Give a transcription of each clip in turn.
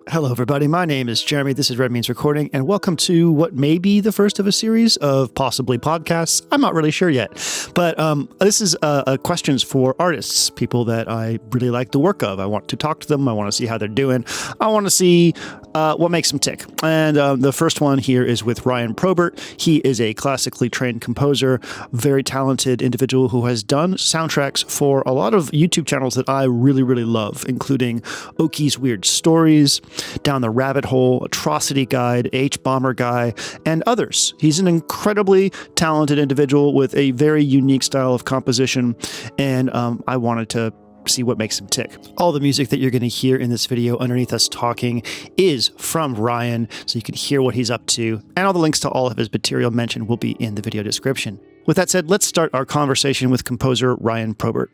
Hello, everybody. My name is Jeremy. This is Red Means Recording, and welcome to what may be the first of a series of possibly podcasts. I'm not really sure yet, but this is questions for artists, people that I really like the work of. I want to talk to them. I want to see how they're doing. I want to see what makes them tick. And the first one here is with Ryan Probert. He is a classically trained composer, very talented individual who has done soundtracks for a lot of YouTube channels that I really, really love, including Oki's Weird Stories, Down the Rabbit Hole, Atrocity Guide, Hbomberguy, and others. He's an incredibly talented individual with a very unique style of composition, and I wanted to see what makes him tick. All the music that you're going to hear in this video underneath us talking is from Ryan, so you can hear what he's up to, and all the links to all of his material mentioned will be in the video description. With that said, let's start our conversation with composer Ryan Probert.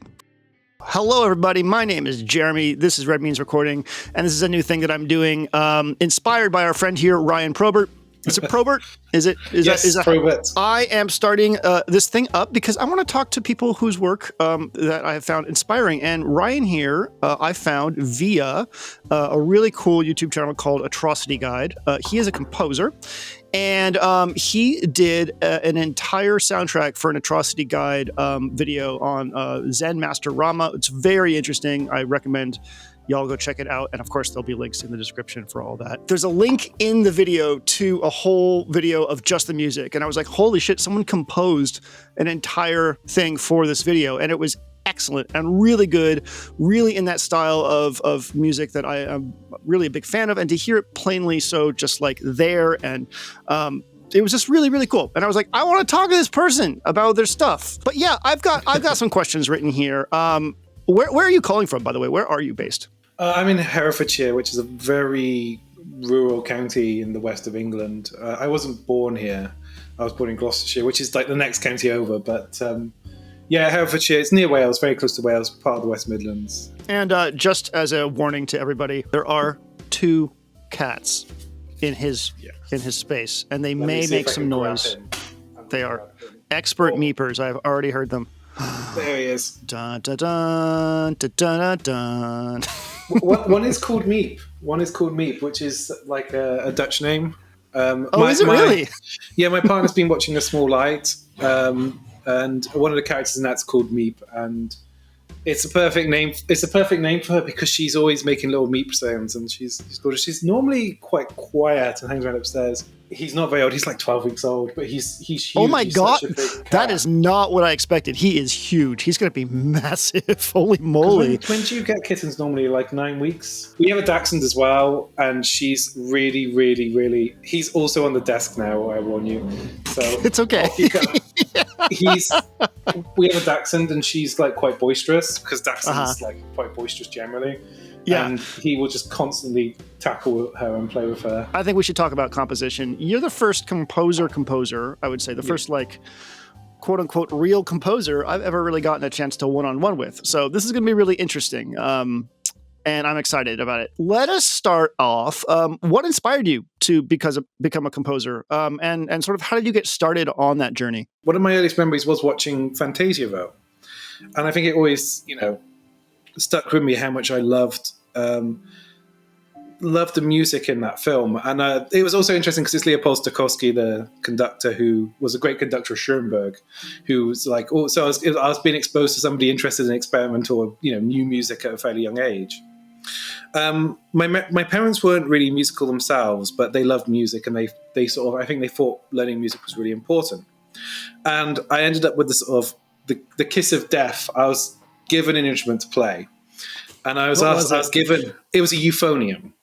Hello, everybody. My name is Jeremy. This is Red Means Recording, and this is a new thing that I'm doing, inspired by our friend here, Ryan Probert. Is it Probert? Yes, Probert. I am starting this thing up because I want to talk to people whose work that I have found inspiring. And Ryan here, I found via a really cool YouTube channel called Atrocity Guide. He is a composer, and he did an entire soundtrack for an Atrocity Guide video on Zen Master Rama. It's very interesting. I recommend y'all go check it out. And of course, there'll be links in the description for all that. There's a link in the video to a whole video of just the music. And I was like, holy shit, someone composed an entire thing for this video. And it was excellent and really good, really in that style of music that I am really a big fan of. And to hear it plainly so just like there, and it was just really, really cool. And I was like, I want to talk to this person about their stuff. But yeah, I've got some questions written here. Where are you calling from, by the way? Where are you based? I'm in Herefordshire, which is a very rural county in the west of England. I wasn't born here. I was born in Gloucestershire, which is like the next county over. But yeah, Herefordshire, it's near Wales, very close to Wales, part of the West Midlands. And just as a warning to everybody, there are 2 cats in his space, and they may make some noise. They are expert meepers. I've already heard them. There he is. Dun, dun, dun, dun, dun, dun. One is called Meep. One is called Meep, which is like a Dutch name. Is it really? Yeah, my partner's been watching A Small Light, and one of the characters in that's called Meep, and it's a perfect name. It's a perfect name for her because she's always making little meep sounds, and she's gorgeous. She's normally quite quiet and hangs around upstairs. He's not very old. He's like 12 weeks old, but he's huge. Oh my God. That cat. is not what I expected. He is huge. He's going to be massive. Holy moly. When do you get kittens normally? Like 9 weeks? We have a Dachshund as well, and she's really, really, really... He's also on the desk now, I warn you. So it's okay. We have a Dachshund, and she's like quite boisterous, because Dachshunds like quite boisterous generally. Yeah. And he will just constantly tackle her and play with her. I think we should talk about composition. You're the first composer, I would say, the first like quote unquote real composer I've ever really gotten a chance to one-on-one with. So this is going to be really interesting. And I'm excited about it. Let us start off. What inspired you to become a composer? And sort of how did you get started on that journey? One of my earliest memories was watching Fantasia, though. And I think it always, stuck with me how much I loved the music in that film. And it was also interesting because it's Leopold Stokowski, the conductor, who was a great conductor of Schoenberg, who was like, so I was being exposed to somebody interested in experimental, new music at a fairly young age. My parents weren't really musical themselves, but they loved music, and they sort of, I think they thought learning music was really important. And I ended up with the sort of the kiss of death. I was given an instrument to play, and I was given, it was a euphonium.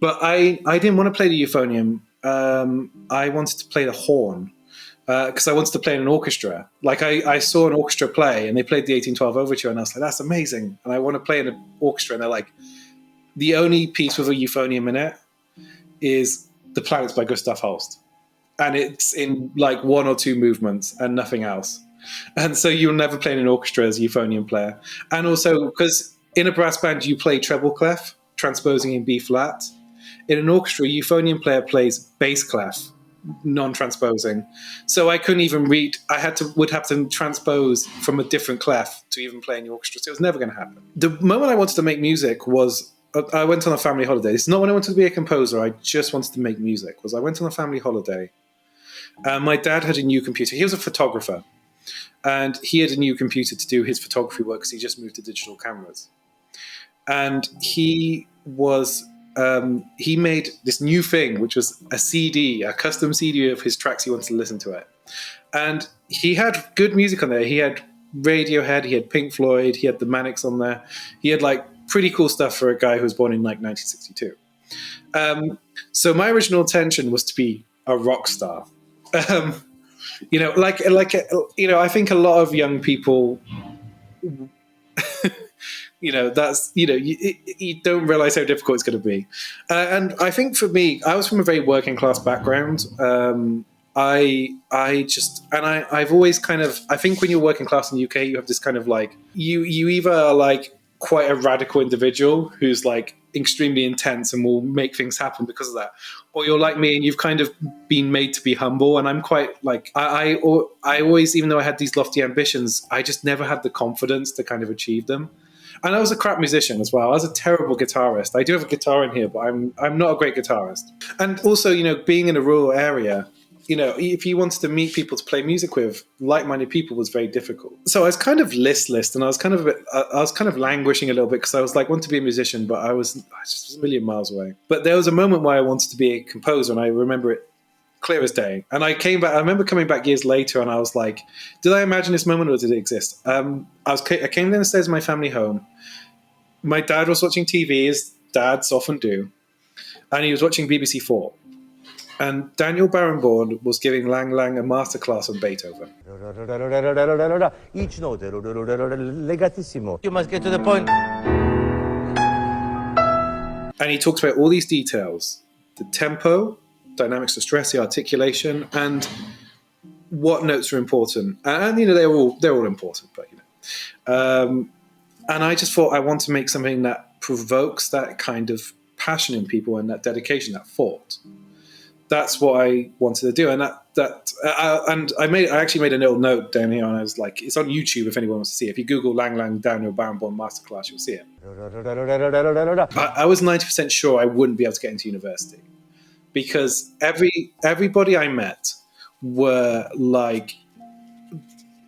But I didn't want to play the euphonium. I wanted to play the horn because I wanted to play in an orchestra. Like I saw an orchestra play, and they played the 1812 Overture, and I was like, that's amazing. And I want to play in an orchestra, and they're like, the only piece with a euphonium in it is The Planets by Gustav Holst. And it's in like 1 or 2 movements and nothing else. And so you'll never play in an orchestra as a euphonium player. And also because in a brass band, you play treble clef, transposing in B flat. In an orchestra, a euphonium player plays bass clef, non-transposing. So I couldn't even read. Would have to transpose from a different clef to even play in the orchestra. So it was never going to happen. The moment I wanted to make music was I went on a family holiday. It's not when I wanted to be a composer. I just wanted to make music. Was I went on a family holiday. My dad had a new computer. He was a photographer, and he had a new computer to do his photography work because he just moved to digital cameras. And he made this new thing, which was a CD, a custom CD of his tracks he wanted to listen to it. And he had good music on there. He had Radiohead, he had Pink Floyd, he had the Manics on there. He had like pretty cool stuff for a guy who was born in like 1962. So my original intention was to be a rock star. I think a lot of young people, you don't realize how difficult it's going to be. And I think for me, I was from a very working class background. I've always kind of, I think when you're working class in the UK, you have this kind of like, you either are like quite a radical individual who's like extremely intense and will make things happen because of that, or you're like me and you've kind of been made to be humble. And I'm quite like, I always, even though I had these lofty ambitions, I just never had the confidence to kind of achieve them. And I was a crap musician as well. I was a terrible guitarist. I do have a guitar in here, but I'm not a great guitarist. And also, being in a rural area, if you wanted to meet people to play music with, like-minded people, was very difficult. So I was kind of listless, and I was kind of languishing a little bit because I was like, want to be a musician, but I was just a million miles away. But there was a moment where I wanted to be a composer, and I remember it clear as day. And I remember coming back years later, and I was like, did I imagine this moment or did it exist? I came down the stairs of my family home. My dad was watching TV, as dads often do, and he was watching BBC 4. And Daniel Barenboim was giving Lang Lang a masterclass on Beethoven. Each note, legatissimo. You must get to the point. And he talks about all these details: the tempo, dynamics of stress, the articulation, and what notes are important. And they're all important, but and I just thought I want to make something that provokes that kind of passion in people and that dedication, that thought. That's what I wanted to do, and I actually made a little note down here, and I was like, it's on YouTube if anyone wants to see it. If you Google Lang Lang Daniel Barenboim masterclass, you'll see it. I was 90% sure I wouldn't be able to get into university because everybody I met were like,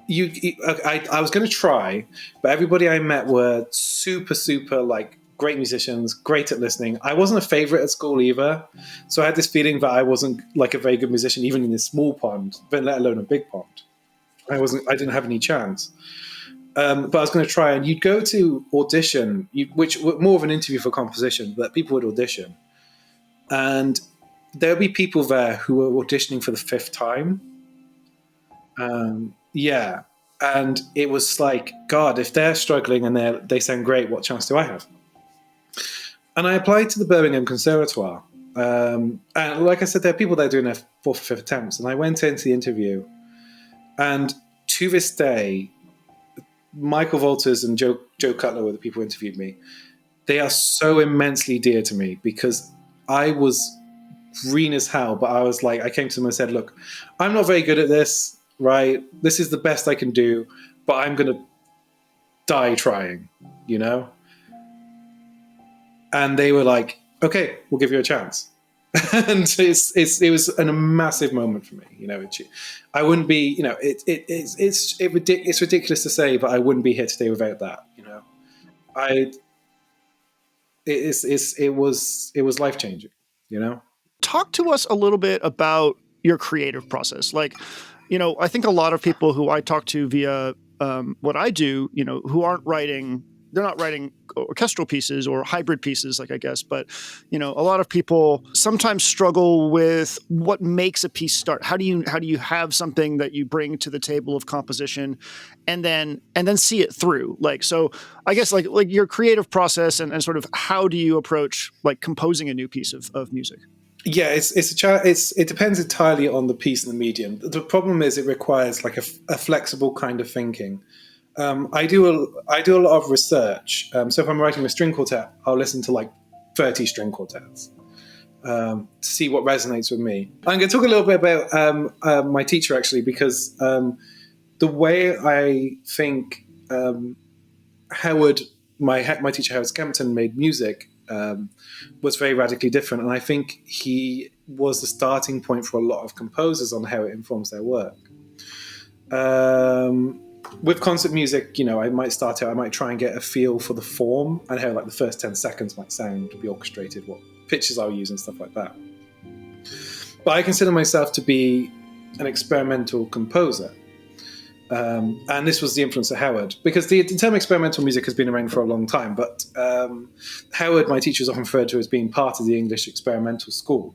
I was going to try, but everybody I met were super, super like great musicians, great at listening. I wasn't a favorite at school either. So I had this feeling that I wasn't like a very good musician, even in this small pond, but let alone a big pond. I didn't have any chance. But I was going to try, and you'd go to audition, which were more of an interview for composition, but people would audition. And there'll be people there who were auditioning for the 5th time. Yeah. And it was like, God, if they're struggling and they sound great, what chance do I have? And I applied to the Birmingham Conservatoire. And like I said, there are people there doing their 4th or 5th attempts. And I went into the interview. And to this day, Michael Walters and Joe Cutler were the people who interviewed me. They are so immensely dear to me because I was green as hell. But I was like, I came to them and said, look, I'm not very good at this, right? This is the best I can do, but I'm going to die trying, And they were like, okay, we'll give you a chance. And it was a massive moment for me. I wouldn't be, it's ridiculous to say, but I wouldn't be here today without that. It was life changing. Talk to us a little bit about your creative process. Like, I think a lot of people who I talk to via what I do, who aren't writing. They're not writing orchestral pieces or hybrid pieces, like I guess, but a lot of people sometimes struggle with what makes a piece start. How do you have something that you bring to the table of composition, and then see it through? Like, so I guess like your creative process and sort of how do you approach like composing a new piece of music? Yeah, it depends entirely on the piece and the medium. The problem is it requires like a flexible kind of thinking. I do a lot of research. So if I'm writing a string quartet, I'll listen to like 30 string quartets. to see what resonates with me. I'm going to talk a little bit about my teacher, actually, because the way I think Howard, my teacher Howard Scampton, made music was very radically different, and I think he was the starting point for a lot of composers on how it informs their work. With concert music, I might start out, I might try and get a feel for the form and how like the first 10 seconds might sound, be orchestrated, what pitches I'll use and stuff like that. But I consider myself to be an experimental composer. And this was the influence of Howard, because the term experimental music has been around for a long time, but Howard, my teacher, is often referred to as being part of the English experimental school,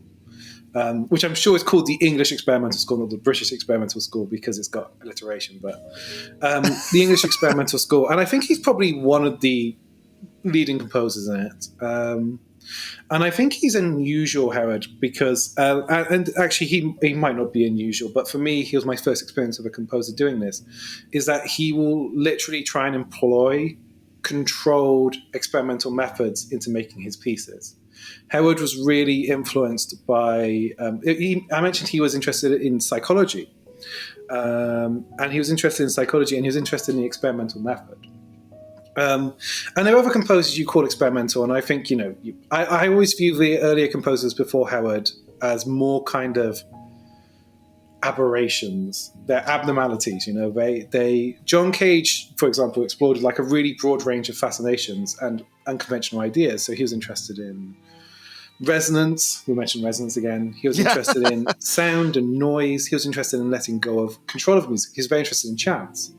which I'm sure is called the English experimental school, not the British experimental school, because it's got alliteration, but the English experimental school. And I think he's probably one of the leading composers in it. And I think he's unusual, Howard, because, and actually he might not be unusual, but for me, he was my first experience of a composer doing this, is that he will literally try and employ controlled experimental methods into making his pieces. Howard was really influenced by, I mentioned he was interested in psychology, and he was interested in psychology, and he was interested in the experimental method. And there are other composers you call experimental, and I think, I always view the earlier composers before Howard as more kind of aberrations. They're abnormalities, John Cage, for example, explored like a really broad range of fascinations and unconventional ideas. So he was interested in resonance. We mentioned resonance again. He was interested in sound and noise. He was interested in letting go of control of music. He was very interested in chants.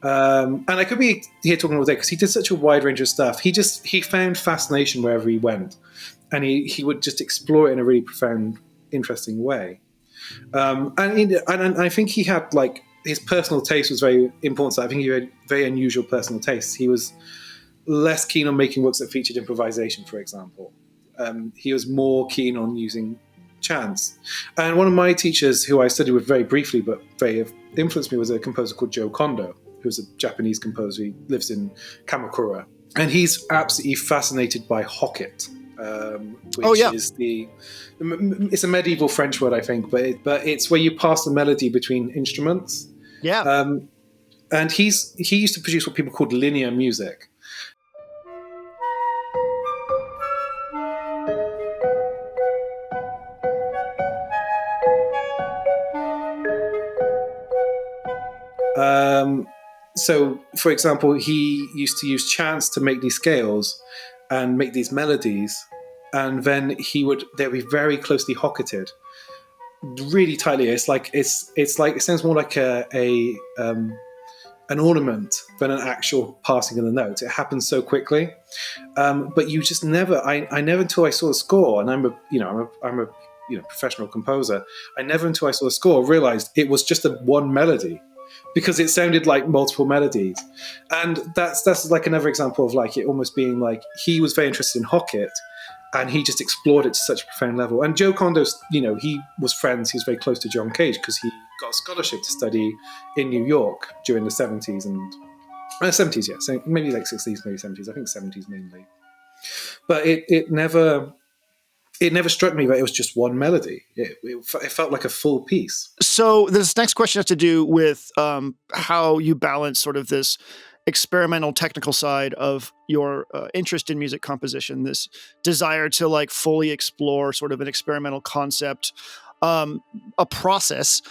And I could be here talking all day because he did such a wide range of stuff. He found fascination wherever he went, and he would just explore it in a really profound, interesting way. And I think he had like his personal taste was very important. So I think he had very unusual personal tastes. He was less keen on making works that featured improvisation, for example. He was more keen on using chants. And one of my teachers, who I studied with very briefly but very influenced me, was a composer called Joe Kondo, who's a Japanese composer. He lives in Kamakura. And he's absolutely fascinated by hocket, which is it's a medieval French word, I think, but it's where you pass the melody between instruments. Yeah. And he used to produce what people called linear music. So, for example, he used to use chants to make these scales and make these melodies, and then they'd be very closely hocketed, really tightly. It's like it sounds more like an ornament than an actual passing of the notes. It happens so quickly, but you just never. I never until I saw the score, and I'm a professional composer. I never until I saw the score realized it was just one melody, because it sounded like multiple melodies. And that's like another example of like it almost being like he was very interested in hocket, and he just explored it to such a profound level. And Joe Kondo's, he was friends. He was very close to John Cage because he got a scholarship to study in New York during the 70s and 70s, yeah. So maybe like 60s, maybe 70s. I think 70s mainly. But it never struck me that it was just one melody. It felt like a full piece. So this next question has to do with how you balance sort of this experimental technical side of your interest in music composition, this desire to like fully explore sort of an experimental concept, a process,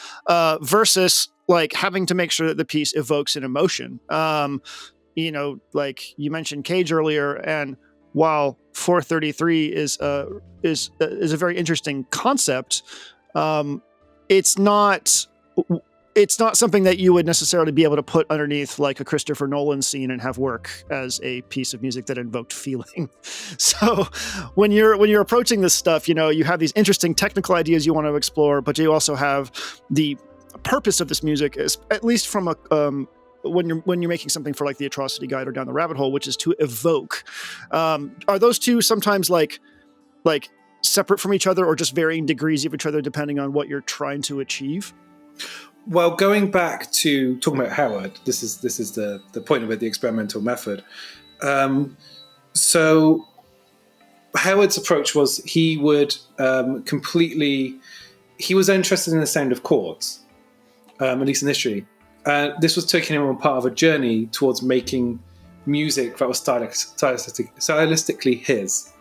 versus like having to make sure that the piece evokes an emotion. Like you mentioned Cage earlier, and while 433 is a very interesting concept, it's not something that you would necessarily be able to put underneath like a Christopher Nolan scene and have work as a piece of music that invoked feeling. So when you're approaching this stuff, you have these interesting technical ideas you want to explore, but you also have the purpose of this music, is, at least from a when you're making something for like the Atrocity Guide or Down the Rabbit Hole, which is to evoke. Are those two sometimes like separate from each other, or just varying degrees of each other depending on what you're trying to achieve? Well, going back to talking about Howard, this is the point about the experimental method. So Howard's approach was he would he was interested in the sound of chords, at least initially. This was taking him on part of a journey towards making music that was stylistically his.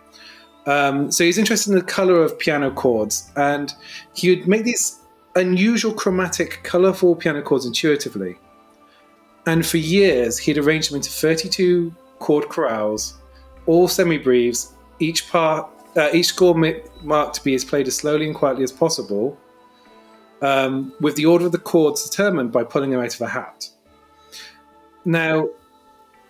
So he's interested in the color of piano chords, and he would make these unusual chromatic, colorful piano chords intuitively. And for years, he'd arranged them into 32 chord chorales, all semi-breves, each score marked to be as played as slowly and quietly as possible, with the order of the chords determined by pulling them out of a hat. Now,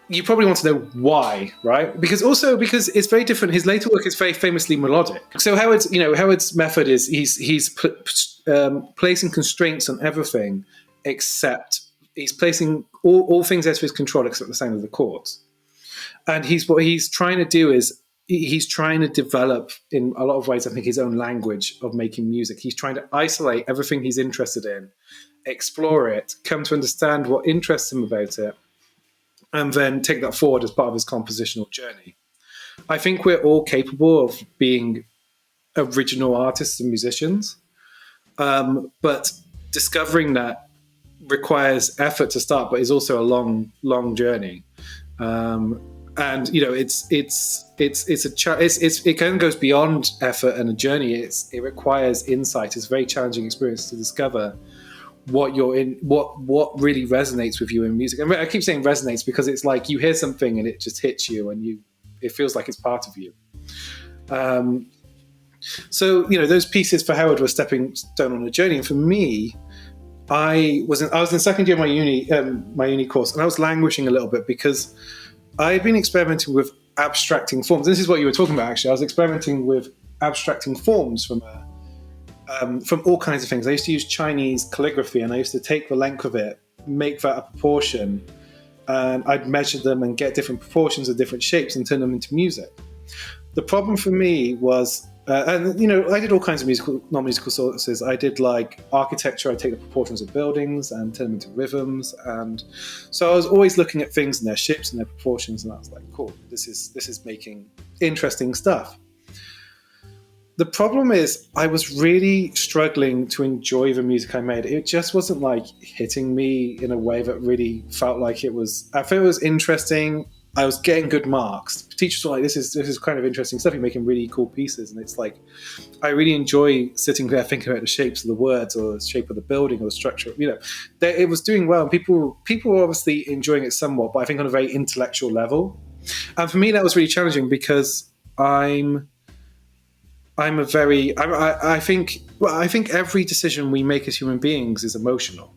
you probably want to know why, right? Because it's very different. His later work is very famously melodic. So Howard's method is he's placing constraints on everything, except he's placing all things out of his control except the sound of the chords. And what he's trying to do is he's trying to develop, in a lot of ways, I think, his own language of making music. He's trying to isolate everything he's interested in, explore it, come to understand what interests him about it, and then take that forward as part of his compositional journey. I think we're all capable of being original artists and musicians, but discovering that requires effort to start, but is also a long, long journey. And it kind of goes beyond effort and a journey. It requires insight. It's a very challenging experience to discover what really resonates with you in music. And I keep saying resonates because it's like you hear something and it just hits you, and it feels like it's part of you. So those pieces for Howard were stepping stone on a journey, and for me, I was in the second year of my uni course, and I was languishing a little bit because I had been experimenting with abstracting forms. This is what you were talking about, actually. I was experimenting with abstracting forms from all kinds of things. I used to use Chinese calligraphy, and I used to take the length of it, make that a proportion, and I'd measure them and get different proportions of different shapes and turn them into music. The problem for me was, I did all kinds of non-musical sources. I did like architecture. I take the proportions of buildings and turn them into rhythms, and so I was always looking at things and their shapes and their proportions, and I was like, cool, this is making interesting stuff. The problem is I was really struggling to enjoy the music I made. It just wasn't like hitting me in a way that really felt like it was. I felt it was interesting. I was getting good marks. Teachers were like, this is kind of interesting stuff. You're making really cool pieces. And it's like, I really enjoy sitting there thinking about the shapes of the words or the shape of the building or the structure. It was doing well. And people were obviously enjoying it somewhat, but I think on a very intellectual level. And for me, that was really challenging because I think every decision we make as human beings is emotional.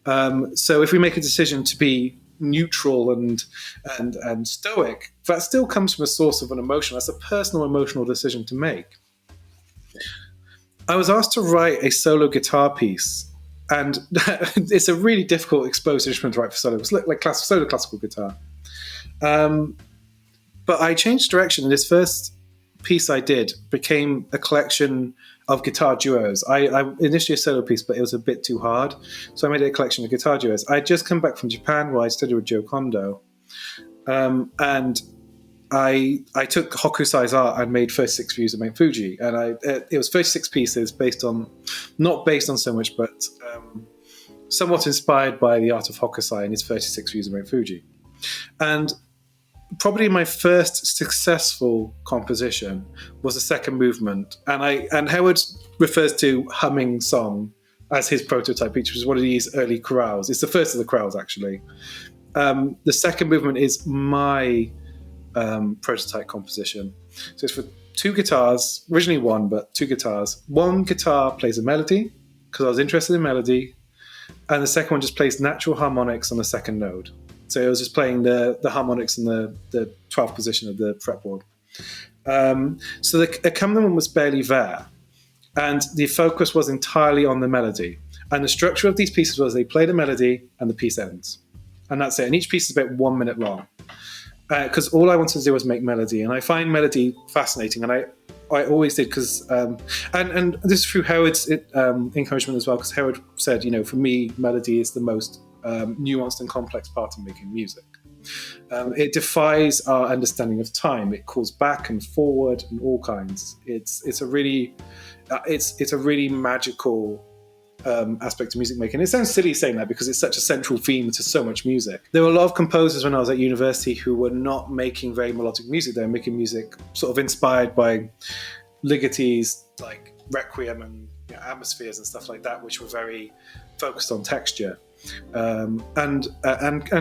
So if we make a decision to be neutral and stoic, that still comes from a source of an emotion. That's a personal emotional decision to make. I was asked to write a solo guitar piece, and it's a really difficult exposed instrument to write for solo. It's like solo classical guitar. But I changed direction, and this first piece I did became a collection of guitar duos. I initially a solo piece, but it was a bit too hard, so I made it a collection of guitar duos. I'd just come back from Japan, where I studied with Joe Kondo, and I took Hokusai's art and made 36 views of Mount Fuji, and it was 36 pieces not based on so much, but somewhat inspired by the art of Hokusai and his 36 views of Mount Fuji. And probably my first successful composition was the second movement, and Howard refers to Humming Song as his prototype piece, which is one of these early chorales. It's the first of the chorales, actually. The second movement is my prototype composition. So it's for two guitars, originally one, but two guitars. One guitar plays a melody, because I was interested in melody, and the second one just plays natural harmonics on the second note. So it was just playing the harmonics in the 12th position of the fretboard. So the accompaniment was barely there. And the focus was entirely on the melody. And the structure of these pieces was they play the melody and the piece ends. And that's it. And each piece is about 1 minute long. Because all I wanted to do was make melody. And I find melody fascinating. And I always did, because and this is through Howard's encouragement as well, because Howard said, for me, melody is the most nuanced and complex part of making music. It defies our understanding of time. It calls back and forward and all kinds. It's a really magical aspect of music making. It sounds silly saying that because it's such a central theme to so much music. There were a lot of composers when I was at university who were not making very melodic music. They were making music sort of inspired by Ligeti's like Requiem and atmospheres and stuff like that, which were very focused on texture and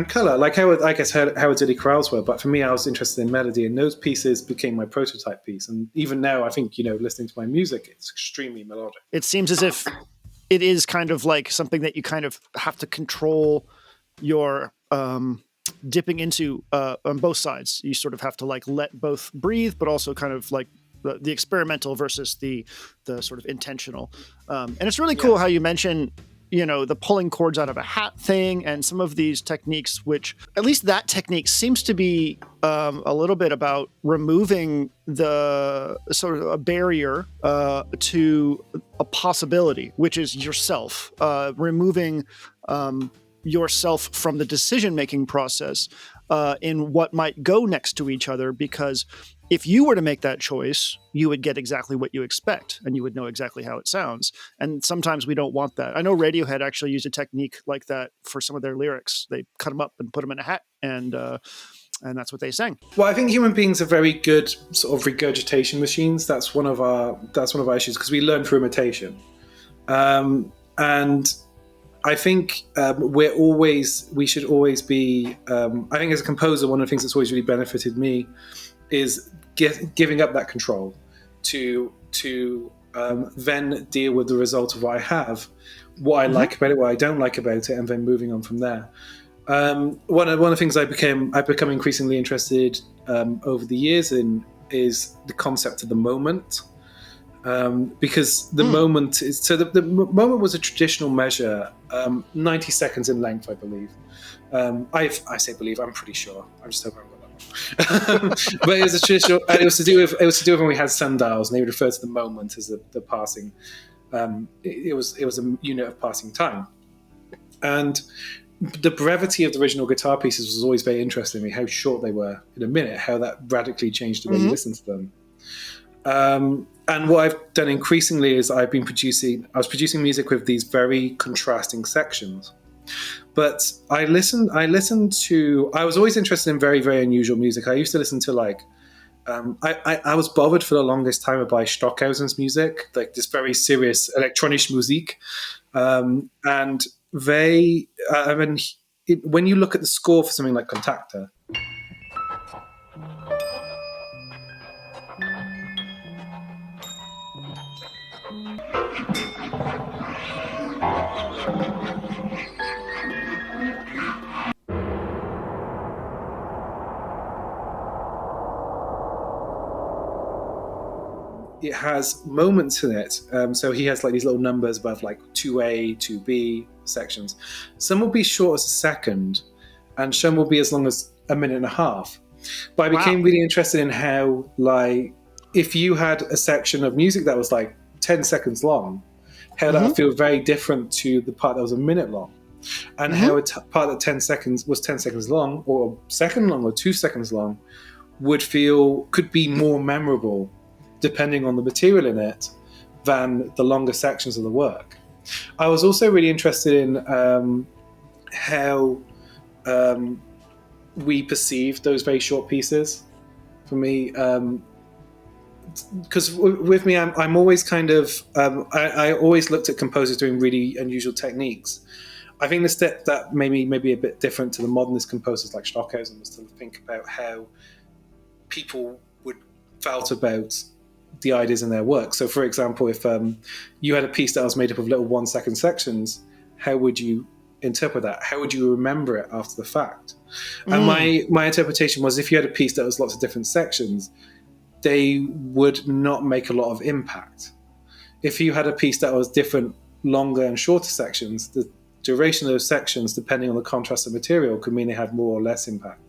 color, like how I guess Howard's early chorales were. But for me, I was interested in melody, and those pieces became my prototype piece. And even now, I think listening to my music, it's extremely melodic. It seems as if it is kind of like something that you kind of have to control your dipping into on both sides. You sort of have to like let both breathe, but also kind of like the experimental versus the sort of intentional. And it's really cool how you mention, the pulling chords out of a hat thing and some of these techniques, which at least that technique seems to be a little bit about removing the sort of a barrier to a possibility, which is yourself, removing yourself from the decision-making process in what might go next to each other, because if you were to make that choice, you would get exactly what you expect and you would know exactly how it sounds. And sometimes we don't want that. I know Radiohead actually used a technique like that for some of their lyrics. They cut them up and put them in a hat, and that's what they sang. Well, I think human beings are very good sort of regurgitation machines. That's one of our issues, because we learn through imitation. And I think we should always be, I think as a composer, one of the things that's always really benefited me is giving up that control to then deal with the result of what I have, what I like about it, what I don't like about it, and then moving on from there. One of the things I've become increasingly interested over the years in is the concept of the moment. Because the moment is the moment was a traditional measure, 90 seconds in length, I believe. I say believe, I'm pretty sure. I'm just hoping I got that wrong. But it was a traditional, and it was to do with when we had sundials, and they would refer to the moment as the passing. It was a unit of passing time, and the brevity of the original guitar pieces was always very interesting to me. How short they were in a minute, how that radically changed the way you listen to them. And what I've done increasingly is I was producing music with these very contrasting sections. But I was always interested in very, very unusual music. I used to listen to I was bothered for the longest time by Stockhausen's music, like this very serious elektronische Musik. And they, when you look at the score for something like Contacta, it has moments in it. So he has like these little numbers above like 2A, 2B sections. Some will be short as a second, and some will be as long as a minute and a half. But I became really interested in how, like, if you had a section of music that was like 10 seconds long, how that would feel very different to the part that was a minute long. And how a part that 10 seconds was 10 seconds long, or a second long, or 2 seconds long, could be more memorable depending on the material in it than the longer sections of the work. I was also really interested in how we perceive those very short pieces. For me, because with me, I'm always kind of I always looked at composers doing really unusual techniques. I think the step that maybe a bit different to the modernist composers like Stockhausen was to think about how people felt about the ideas in their work. So, for example, if you had a piece that was made up of little 1 second sections, how would you interpret that? How would you remember it after the fact? And my interpretation was, if you had a piece that was lots of different sections, they would not make a lot of impact. If you had a piece that was different, longer and shorter sections, the duration of those sections, depending on the contrast of material, could mean they had more or less impact.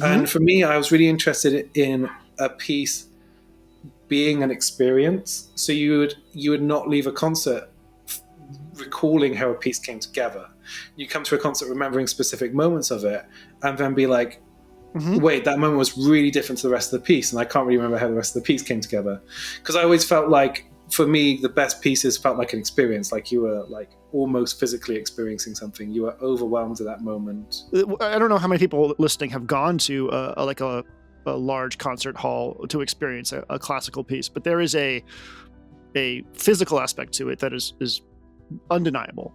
And for me, I was really interested in a piece being an experience. So you would not leave a concert recalling how a piece came together. You come to a concert remembering specific moments of it, and then be like, wait, that moment was really different to the rest of the piece, and I can't really remember how the rest of the piece came together. Because I always felt like, for me, the best pieces felt like an experience, like you were like almost physically experiencing something. You were overwhelmed at that moment. I don't know how many people listening have gone to a large concert hall to experience a classical piece, but there is a physical aspect to it that is undeniable.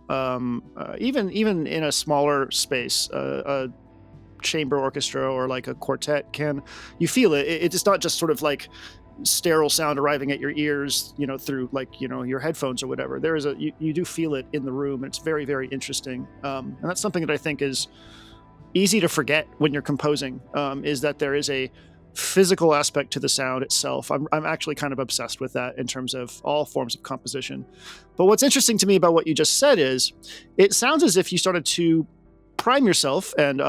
Even in a smaller space, a chamber orchestra or like a quartet you feel it. It's not just sort of like sterile sound arriving at your ears, through like, your headphones or whatever. There is you do feel it in the room, and it's very, very interesting. And that's something that I think is easy to forget when you're composing, is that there is a physical aspect to the sound itself. I'm actually kind of obsessed with that in terms of all forms of composition. But what's interesting to me about what you just said is it sounds as if you started to prime yourself, and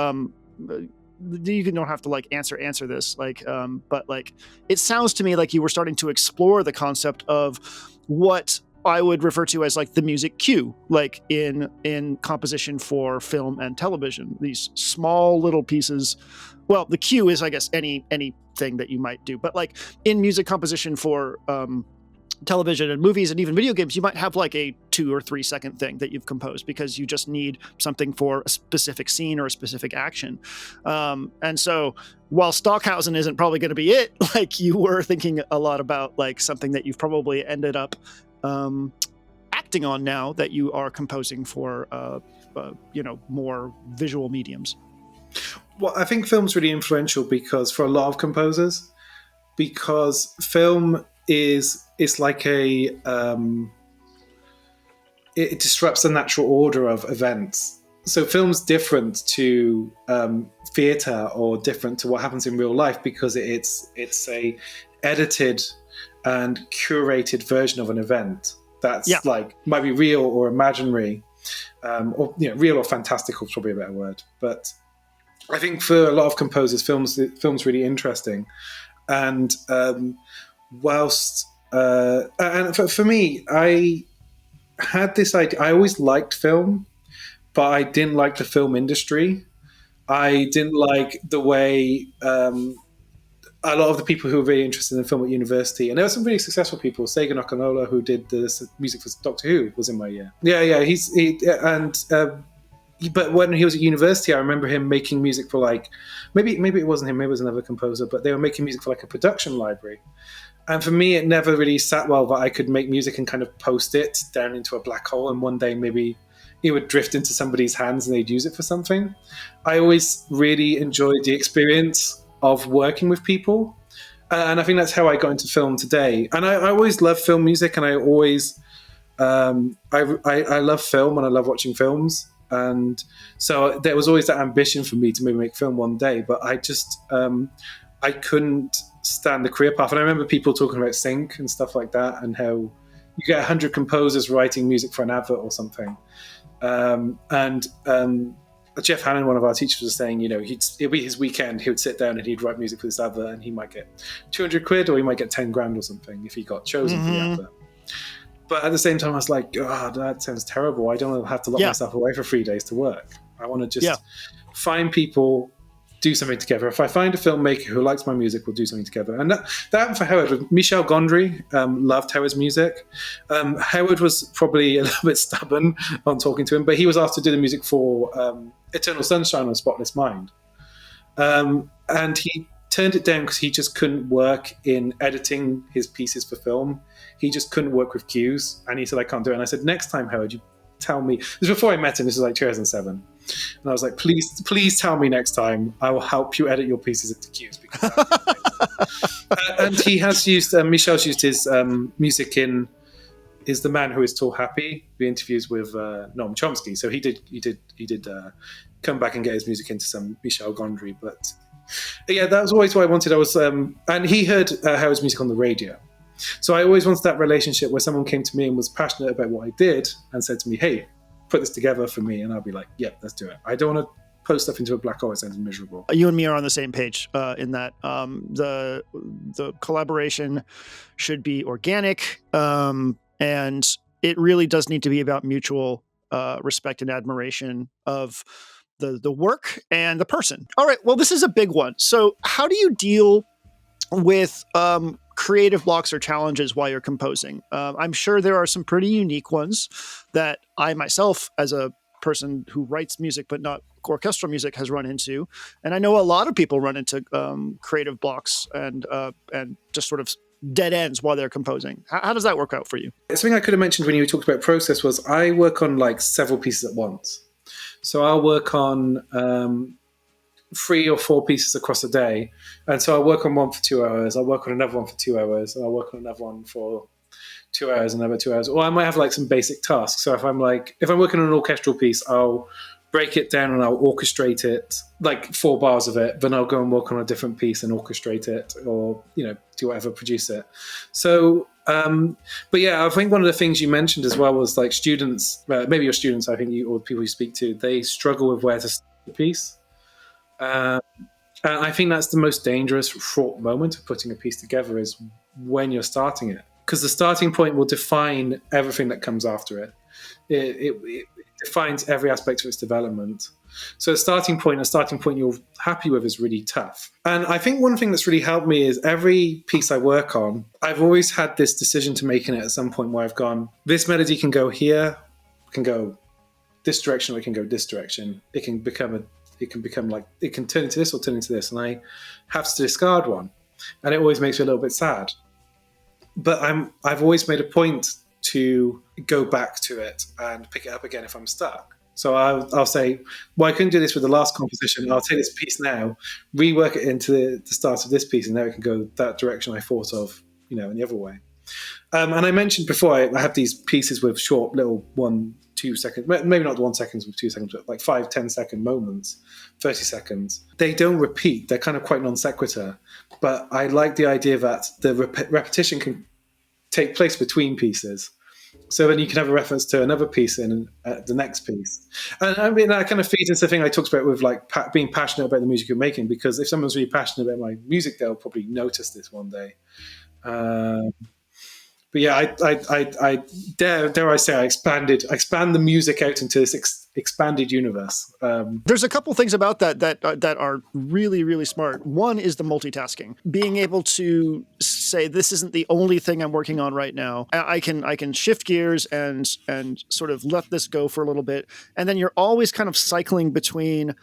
you don't have to like answer this, like, but like it sounds to me like you were starting to explore the concept of what I would refer to as like the music cue, like in composition for film and television. These small little pieces. Well, the cue is, I guess, anything that you might do, but like in music composition for television and movies and even video games, you might have like a 2 or 3 second thing that you've composed because you just need something for a specific scene or a specific action. And so while Stockhausen isn't probably going to be it, like you were thinking a lot about like something that you've probably ended up acting on now that you are composing for more visual mediums. Well, I think film's really influential because for a lot of composers, because film it's like it disrupts the natural order of events. So film's different to theater or different to what happens in real life because it's a edited and curated version of an event that's like might be real or imaginary, or real or fantastical is probably a better word. But I think for a lot of composers, film's really interesting. And whilst and for me, I had this idea. I always liked film, but I didn't like the film industry. I didn't like the way a lot of the people who were very interested in film at university, and there were some really successful people. Seigen Okanola, who did the music for Doctor Who, was in my year. But when he was at university, I remember him making music for like, maybe it wasn't him, maybe it was another composer, but they were making music for like a production library. And for me, it never really sat well that I could make music and kind of post it down into a black hole, and one day maybe it would drift into somebody's hands and they'd use it for something. I always really enjoyed the experience of working with people. And I think that's how I got into film today. And I always loved film music, and I always, I love film and I love watching films. And so there was always that ambition for me to maybe make film one day, but I just, I couldn't stand the career path. And I remember people talking about sync and stuff like that, and how you get 100 composers writing music for an advert or something. Jeff Hannon, one of our teachers, was saying, it'd be his weekend. He would sit down and he'd write music for this advert, and he might get 200 quid or he might get 10 grand or something if he got chosen for the advert. But at the same time, I was like, God, that sounds terrible. I don't want to have to lock myself away for 3 days to work. I want to just find people, do something together. If I find a filmmaker who likes my music, we'll do something together. And that happened for Howard. Michel Gondry loved Howard's music. Howard was probably a little bit stubborn on talking to him, but he was asked to do the music for Eternal Sunshine of Spotless Mind. And he turned it down because he just couldn't work in editing his pieces for film. He just couldn't work with cues. And he said, I can't do it. And I said, next time, Howard, you tell me. This was before I met him. This was like 2007. And I was like, please tell me next time. I will help you edit your pieces into cues. Because and he has used, Michel's used his music in Is the Man Who Is Tall Happy, the interviews with Noam Chomsky. So he did come back and get his music into some Michel Gondry. But yeah, that was always what I wanted. I was, and he heard Howard's music on the radio. So I always wanted that relationship where someone came to me and was passionate about what I did and said to me, hey, put this together for me. And I'll be like, yep, let's do it. I don't want to post stuff into a black hole. It sounds miserable. You and me are on the same page in that the collaboration should be organic, and it really does need to be about mutual respect and admiration of the work and the person. All right, well, this is a big one. So how do you deal with creative blocks or challenges while you're composing? I'm sure there are some pretty unique ones that I myself, as a person who writes music but not orchestral music, has run into, and I know a lot of people run into creative blocks and just sort of dead ends while they're composing. How does that work out for you? Something I could have mentioned when you talked about process was I work on like several pieces at once. So I'll work on 3 or 4 pieces across a day. And so I'll work on one for 2 hours. I'll work on another one for 2 hours. And I'll work on another one for 2 hours, another 2 hours. Or I might have like some basic tasks. So if I'm working on an orchestral piece, I'll break it down and I'll orchestrate it, like 4 bars of it. Then I'll go and work on a different piece and orchestrate it, or, do whatever, produce it. So, but yeah, I think one of the things you mentioned as well was like students, maybe your students, I think or people you speak to, they struggle with where to start the piece. And I think that's the most dangerous, fraught moment of putting a piece together is when you're starting it. Because the starting point will define everything that comes after it. It defines every aspect of its development. So a starting point you're happy with is really tough. And I think one thing that's really helped me is every piece I work on, I've always had this decision to make in it at some point where I've gone, this melody can go here, can go this direction, or it can go this direction. It can turn into this or turn into this. And I have to discard one. And it always makes me a little bit sad. But I've always made a point to go back to it and pick it up again if I'm stuck. So I'll say, well, I couldn't do this with the last composition. I'll take this piece now, rework it into the start of this piece, and now it can go that direction I thought of, in the other way. And I mentioned before, I have these pieces with short little 1-2 seconds, maybe not 1 second with 2 seconds, but like 5-10 second moments, 30 seconds. They don't repeat. They're kind of quite non sequitur. But I like the idea that the repetition can take place between pieces. So then you can have a reference to another piece in the next piece. And I mean, that kind of feeds into the thing I talked about with like being passionate about the music you're making, because if someone's really passionate about my music, they'll probably notice this one day. But yeah, I dare I say I expand the music out into this expanded universe. There's a couple things about that are really, really smart. One is the multitasking, being able to say, this isn't the only thing I'm working on right now. I can shift gears and sort of let this go for a little bit. And then you're always kind of cycling between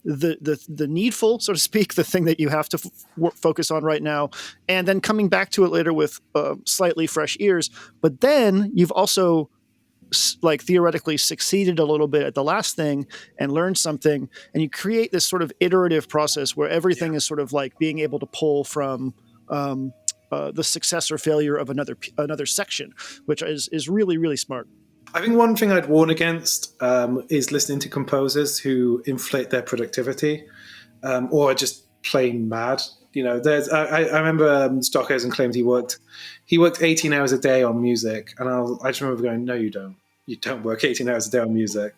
the needful, so to speak, the thing that you have to focus on right now, and then coming back to it later with slightly fresh ears. But then you've also like theoretically succeeded a little bit at the last thing and learned something, and you create this sort of iterative process where everything is sort of like being able to pull from the success or failure of another section, which is really, really smart. I think one thing I'd warn against is listening to composers who inflate their productivity or are just plain mad. I remember Stockhausen claimed he worked 18 hours a day on music, and I just remember going, no, you don't. You don't work 18 hours a day on music.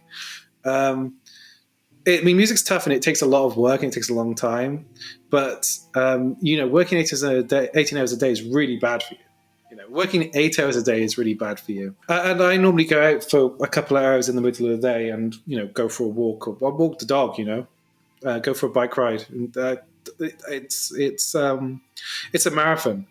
Music's tough and it takes a lot of work and it takes a long time. But working 18 hours a day is really bad for you. Working 8 hours a day is really bad for you. And I normally go out for a couple of hours in the middle of the day and, go for a walk or walk the dog, go for a bike ride. And it's a marathon,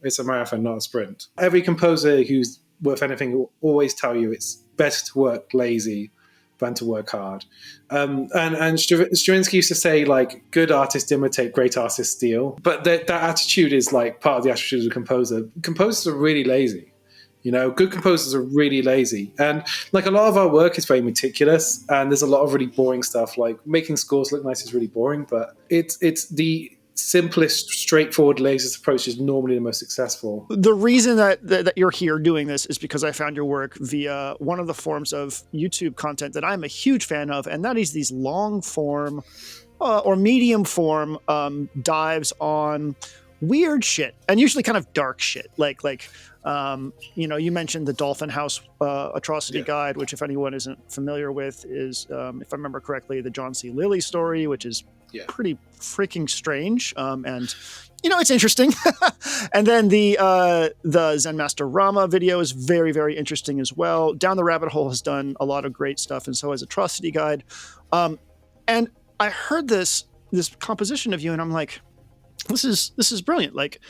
it's a marathon, not a sprint. Every composer who's worth anything will always tell you it's better to work lazy than to work hard. And Stravinsky used to say, like, good artists imitate, great artists steal. But that attitude is like part of the attitude of a composer. Composers are really lazy. Good composers are really lazy. And like a lot of our work is very meticulous, and there's a lot of really boring stuff. Like making scores look nice is really boring, but it's the simplest, straightforward, laziest approach is normally the most successful. The reason that you're here doing this is because I found your work via one of the forms of YouTube content that I'm a huge fan of, and that is these long form or medium form dives on weird shit, and usually kind of dark shit. Like you mentioned the Dolphin House Atrocity Guide, which, if anyone isn't familiar with, is, if I remember correctly, the John C. Lilly story, which is pretty freaking strange. And it's interesting. And then the Zen Master Rama video is very, very interesting as well. Down the Rabbit Hole has done a lot of great stuff, and so has Atrocity Guide. And I heard this composition of you, and I'm like, this is brilliant. Like,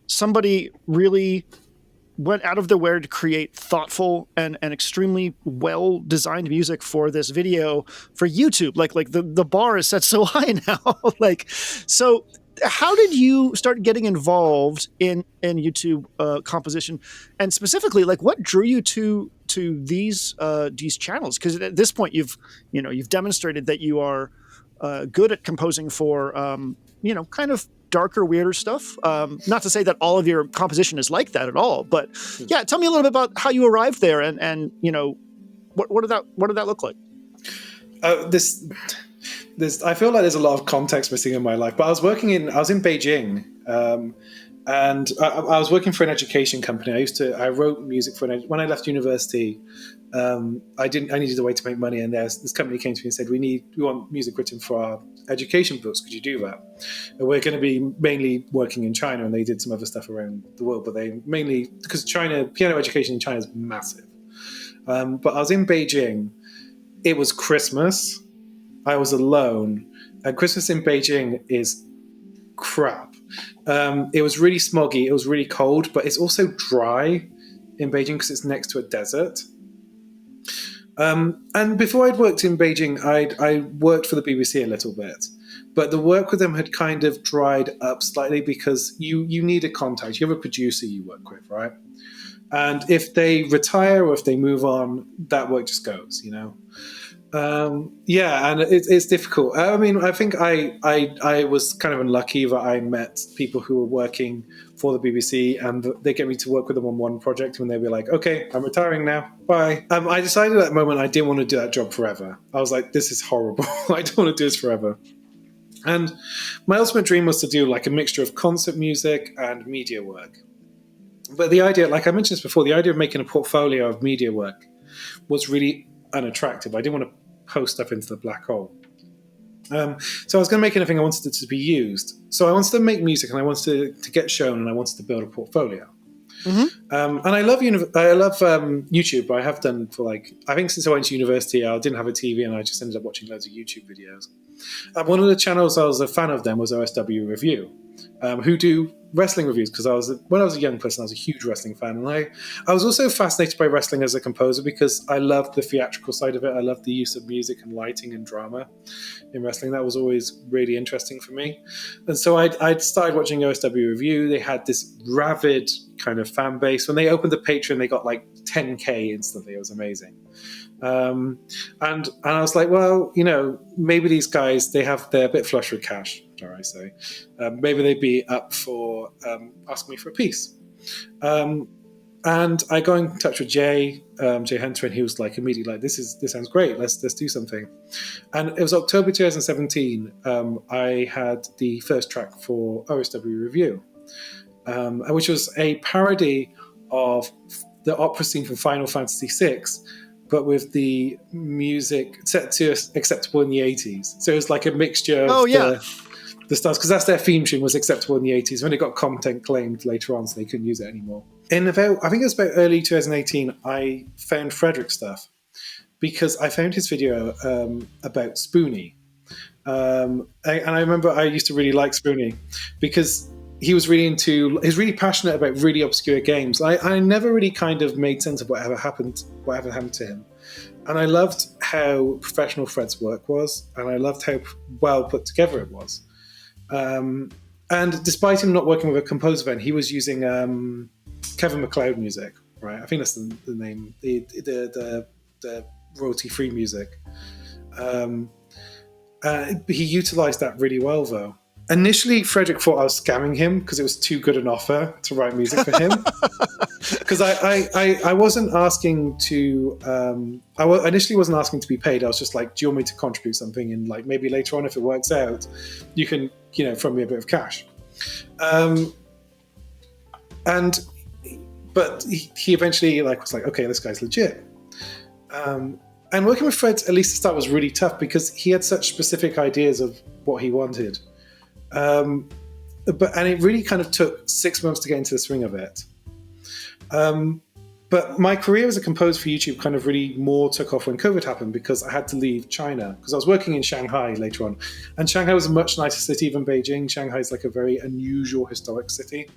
somebody really went out of their way to create thoughtful and extremely well designed music for this video for YouTube. Like the bar is set so high now. Like, so how did you start getting involved in YouTube composition, and specifically, like, what drew you to these channels? Because at this point, you've demonstrated that you are good at composing for kind of darker, weirder stuff. Not to say that all of your composition is like that at all, but yeah, tell me a little bit about how you arrived there, and what did that look like? I feel like there's a lot of context missing in my life, but I was in Beijing, and I was working for an education company. I wrote music when I left university. I needed a way to make money, and this company came to me and said, we want music written for our education books. Could you do that? And we're going to be mainly working in China, and they did some other stuff around the world, but they mainly, because piano education in China is massive. But I was in Beijing. It was Christmas. I was alone, and Christmas in Beijing is crap. It was really smoggy. It was really cold, but it's also dry in Beijing because it's next to a desert. And before I'd worked in Beijing, I worked for the BBC a little bit, but the work with them had kind of dried up slightly because you need a contact. You have a producer you work with, right? And if they retire or if they move on, that work just goes, and it's difficult. I mean, I think I was kind of unlucky that I met people who were working for the BBC, and they get me to work with them on one project, and they'd be like, okay, I'm retiring now, bye. I decided at that moment I didn't want to do that job forever. I was like, this is horrible. I don't want to do this forever. And my ultimate dream was to do like a mixture of concert music and media work. But the idea, like I mentioned this before, the idea of making a portfolio of media work was really unattractive. I didn't want to post stuff into the black hole. So I was going to make anything, I wanted it to be used. So I wanted to make music, and I wanted to get shown, and I wanted to build a portfolio. Mm-hmm. And I love YouTube. I have done for I think since I went to university, I didn't have a TV, and I just ended up watching loads of YouTube videos. One of the channels I was a fan of them was OSW Review, who do wrestling reviews, because when I was a young person, I was a huge wrestling fan, and I was also fascinated by wrestling as a composer because I loved the theatrical side of it. I loved the use of music and lighting and drama in wrestling. That was always really interesting for me. And so I'd started watching OSW Review. They had this rabid kind of fan base. When they opened the Patreon, they got 10K instantly. It was amazing. And I was like, well, maybe these guys, they're a bit flush with cash, dare I say. Maybe they'd be up for asking me for a piece. And I got in touch with Jay Hunter, and he was immediately this sounds great. Let's do something. And it was October 2017. I had the first track for OSW Review, which was a parody of the opera scene from Final Fantasy VI, but with the music set to acceptable in the 80s. So it was like a mixture of the stars, because that's their theme tune, was acceptable in the 80s. When it got content claimed later on, so they couldn't use it anymore. I think it was about early 2018, I found Frederick's stuff, because I found his video about Spoonie. And I remember I used to really like Spoonie because he's really passionate about really obscure games. I never really kind of made sense of whatever happened to him. And I loved how professional Fred's work was, and I loved how well put together it was. And despite him not working with a composer then, he was using Kevin MacLeod music, right? I think that's the name, the royalty-free music. He utilized that really well, though. Initially, Frederick thought I was scamming him because it was too good an offer to write music for him. Because I wasn't asking to... I initially wasn't asking to be paid. I was just like, do you want me to contribute something? And maybe later on, if it works out, you can, throw me a bit of cash. But he eventually was like, okay, this guy's legit. And working with Fred, at least the start, was really tough because he had such specific ideas of what he wanted. And it really kind of took 6 months to get into the swing of it. But my career as a composer for YouTube kind of really more took off when COVID happened, because I had to leave China, because I was working in Shanghai later on. And Shanghai was a much nicer city than Beijing. Shanghai is like a very unusual historic city.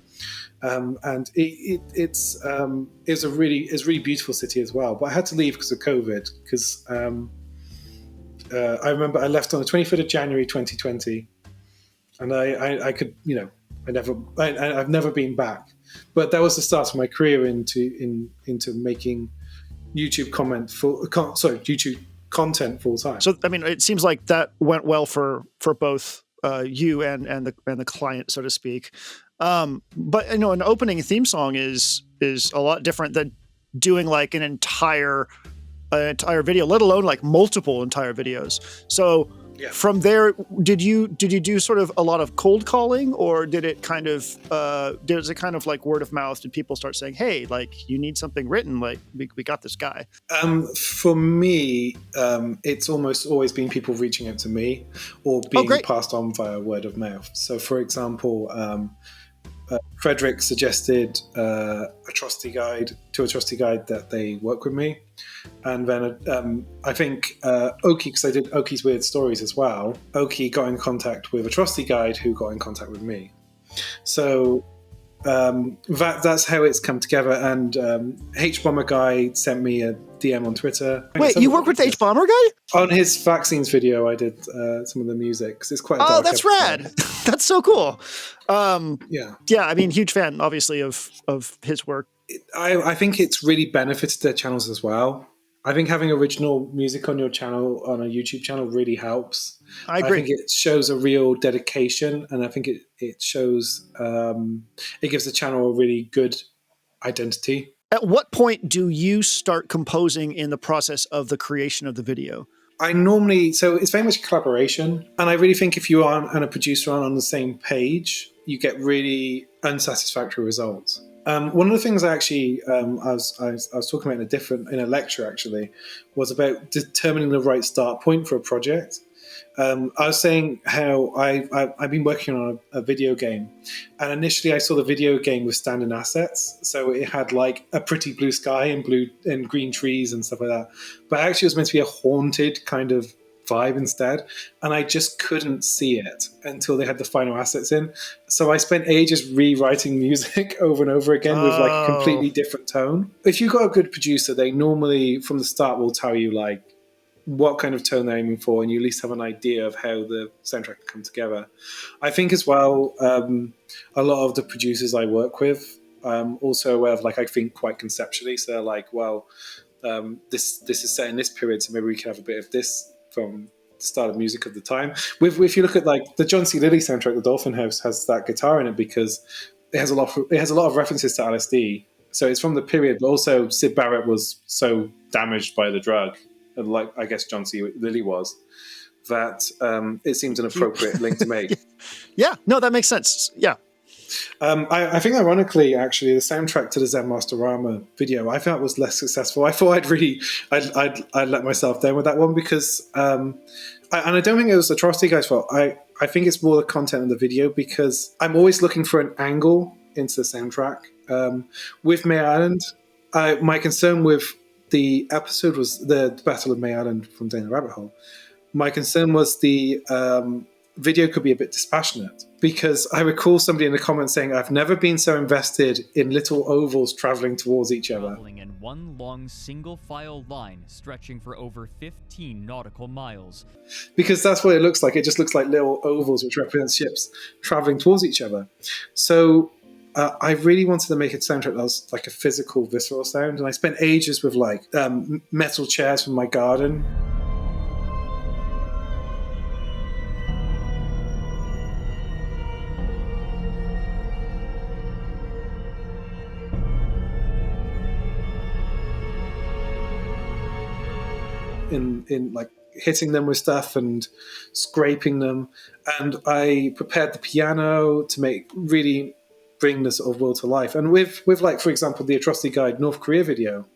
And it's a really beautiful city as well. But I had to leave because of COVID, because I remember I left on the 23rd of January 2020. And I could, I've never been back. But that was the start of my career into making YouTube YouTube content full time. So, I mean, it seems like that went well for both you and the client, so to speak. But an opening theme song is a lot different than doing like an entire video, let alone like multiple entire videos. So. Yeah. From there, did you do sort of a lot of cold calling, or did it kind of like word of mouth? Did people start saying, "Hey, like you need something written? Like we got this guy." For me, it's almost always been people reaching out to me or being passed on via word of mouth. So, for example, Frederick suggested Atrocity Guide that they work with me. And then I think Oki, because I did Oki's Weird Stories as well, Oki got in contact with Atrocity Guide, who got in contact with me. So that's how it's come together. And Hbomberguy sent me a DM on Twitter. Wait, you work with Hbomberguy? On his vaccines video, I did some of the music, because it's quite a dark that's episode. rad. That's so cool. Yeah, I mean, huge fan, obviously, of his work. I think it's really benefited their channels as well. I think having original music on your channel, on a YouTube channel, really helps. I agree. I think it shows a real dedication, and I think it shows it gives the channel a really good identity. At what point do you start composing in the process of the creation of the video? So it's very much collaboration, and I really think if you and a producer aren't on the same page, you get really unsatisfactory results. One of the things I actually I was talking about in a lecture actually was about determining the right start point for a project. I was saying how I've been working on a video game, and initially I saw the video game with standard assets, so it had like a pretty blue sky and green trees and stuff like that. But actually, it was meant to be a haunted kind of vibe instead, and I just couldn't see it until they had the final assets in. So I spent ages rewriting music over and over again with like a completely different tone. If you've got a good producer, they normally from the start will tell you like what kind of tone they're aiming for, and you at least have an idea of how the soundtrack can come together. I think as well, a lot of the producers I work with also aware of, like, I think quite conceptually. So they're like, well, this is set in this period, so maybe we can have a bit of this from the start of music of the time. If you look at like the John C. Lilly soundtrack, The Dolphin House has that guitar in it because it has a lot of references to LSD. So it's from the period, but also Syd Barrett was so damaged by the drug, and like I guess John C. Lilly was, that it seems an appropriate link to make. Yeah, no, that makes sense. Yeah. I think ironically, actually, the soundtrack to the Zen Masterama video, I felt was less successful. I thought I'd let myself down with that one because, and I don't think it was Atrocity Guy's fault. I think it's more the content of the video, because I'm always looking for an angle into the soundtrack. With May Island, my concern with the episode was the Battle of May Island from Down the Rabbit Hole. My concern was the video could be a bit dispassionate, because I recall somebody in the comments saying, I've never been so invested in little ovals traveling towards each other. Traveling in one long single file line stretching for over 15 nautical miles. Because that's what it looks like. It just looks like little ovals which represent ships traveling towards each other. So I really wanted to make a soundtrack that was like a physical, visceral sound. And I spent ages with like metal chairs from my garden. In like hitting them with stuff and scraping them, and I prepared the piano to really bring the sort of world to life. And with like, for example, the Atrocity Guide North Korea video,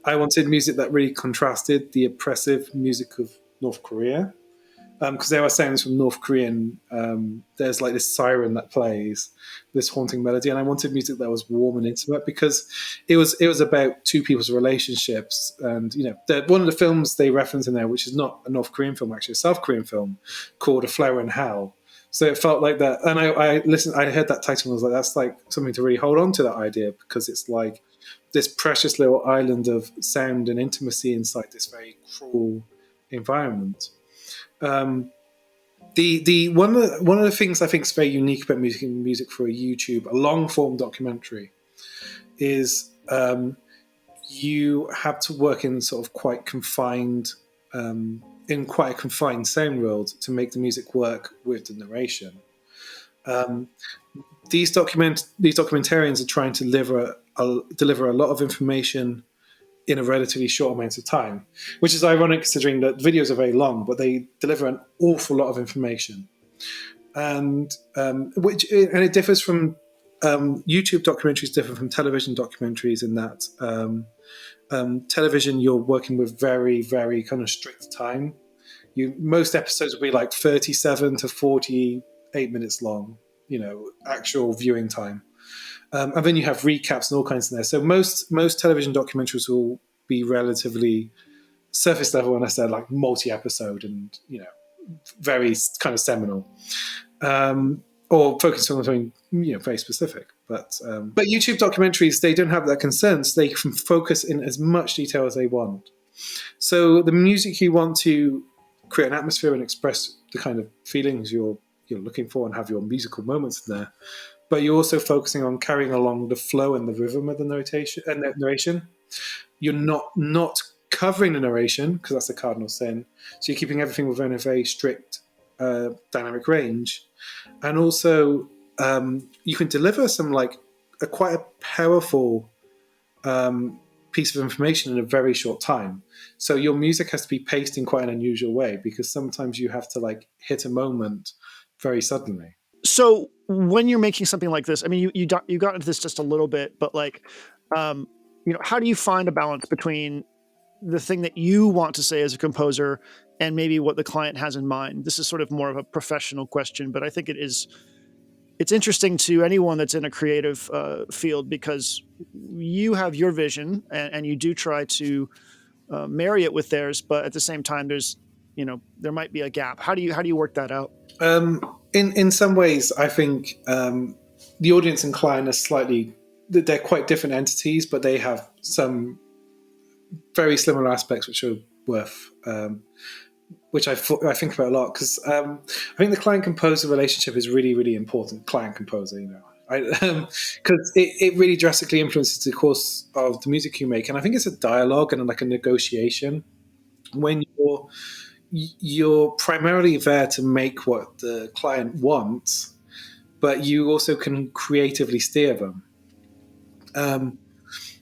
I wanted music that really contrasted the oppressive music of North Korea because there are sounds from North Korean. There's like this siren that plays this haunting melody, and I wanted music that was warm and intimate because it was about two people's relationships. And one of the films they reference in there, which is not a North Korean film, actually a South Korean film called A Flower in Hell. So it felt like that, and I listened. I heard that title and was like, that's like something to really hold on to, that idea, because it's like this precious little island of sound and intimacy inside this very cruel environment. The one of the things I think is very unique about music for a long form documentary is you have to work in sort of quite confined in quite a confined sound world to make the music work with the narration. These documentarians are trying to deliver a lot of information in a relatively short amount of time, which is ironic considering that videos are very long, but they deliver an awful lot of information. And it differs from YouTube documentaries, differ from television documentaries in that television, you're working with very, very kind of strict time. Most episodes will be like 37 to 48 minutes long, actual viewing time. And then you have recaps and all kinds in there. So most television documentaries will be relatively surface level, unless they're like multi-episode and very kind of seminal, or focus on something very specific. But YouTube documentaries, they don't have that concern. So they can focus in as much detail as they want. So the music you want to create an atmosphere and express the kind of feelings you're looking for and have your musical moments in there. But you're also focusing on carrying along the flow and the rhythm of the narration. You're not covering the narration, because that's a cardinal sin. So you're keeping everything within a very strict dynamic range. And also you can deliver some quite a powerful piece of information in a very short time. So your music has to be paced in quite an unusual way, because sometimes you have to hit a moment very suddenly. So when you're making something like this, I mean, you got into this just a little bit, but how do you find a balance between the thing that you want to say as a composer and maybe what the client has in mind? This is sort of more of a professional question, but I think it's interesting to anyone that's in a creative field, because you have your vision and you do try to marry it with theirs, but at the same time, there might be a gap. How do you work that out? In some ways, I think the audience and client they're quite different entities, but they have some very similar aspects which are worth, which I think about a lot, because I think the client-composer relationship is really, really important. Client-composer, because it really drastically influences the course of the music you make, and I think it's a dialogue and a negotiation when you're primarily there to make what the client wants, but you also can creatively steer them.